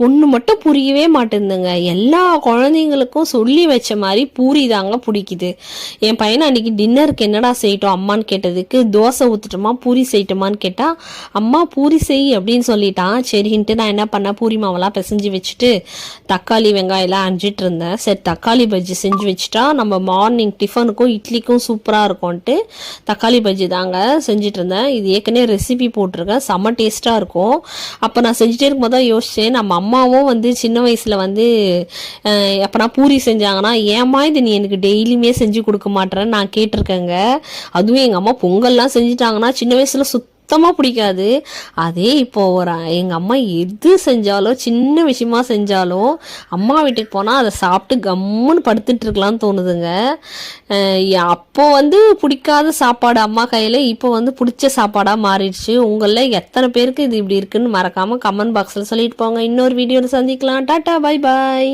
ஒன்று மட்டும் புரியவே மாட்டேங்குதுங்க. எல்லா குழந்தைங்களுக்கும் சொல்லி வச்ச மாதிரி பூரி தாங்க பிடிக்குது. என் பையனை அன்றைக்கி டின்னருக்கு என்னடா செய்யட்டும் அம்மான்னு கேட்டதுக்கு தோசை ஊற்றுட்டோமா பூரி செய்யட்டுமான்னு கேட்டால் அம்மா பூரி செய் அப்படின்னு சொல்லிட்டான். சரின்ட்டு நான் என்ன பண்ணேன், பூரி மாவெல்லாம் பிசைஞ்சு வச்சுட்டு தக்காளி வெங்காயம்லாம் அரிஞ்சிட்டு இருந்தேன். சரி தக்காளி பஜ்ஜி செஞ்சு வச்சுட்டா நம்ம மார்னிங் டிஃபனுக்கும் இட்லிக்கும் சூப்பராக இருக்கும்ன்ட்டு தக்காளி பஜ்ஜி தாங்க செஞ்சுட்டு இருந்தேன். இது ஏற்கனவே ரெசிபி போட்டிருக்கேன், செம்ம டேஸ்ட்டாக இருக்கும். அப்போ நான் செஞ்சுட்டே இருக்கும்போது தான் யோசித்தேன், நம்ம அம்மாவும் வந்து சின்ன வயசில் வந்து எப்போனா பூரி செஞ்சாங்கன்னா ஏம்மா இது நீ எனக்கு டெய்லியுமே செஞ்சு கொடுக்க மாட்டேறேன்னு நான் கேட்டிருக்கேங்க. அதுவும் எங்கள் அம்மா பொங்கல்லாம் செஞ்சுட்டாங்கன்னா சின்ன வயசில் சுத்தமாக பிடிக்காது. அதே இப்போ எங்கள் அம்மா எது செஞ்சாலும் சின்ன விஷயமா செஞ்சாலும் அம்மா வீட்டுக்கு போனால் அதை சாப்பிட்டு கம்முன்னு படுத்துட்டு இருக்கலாம்னு தோணுதுங்க. அப்போ வந்து பிடிக்காத சாப்பாடு அம்மா கையில் இப்போ வந்து பிடிச்ச சாப்பாடாக மாறிடுச்சு. உங்களில் எத்தனை பேருக்கு இது இப்படி இருக்குன்னு மறக்காமல் கமெண்ட் பாக்ஸில் சொல்லிட்டு போங்க. இன்னொரு வீடியோவில் சந்திக்கலாம். Tata, bye bye.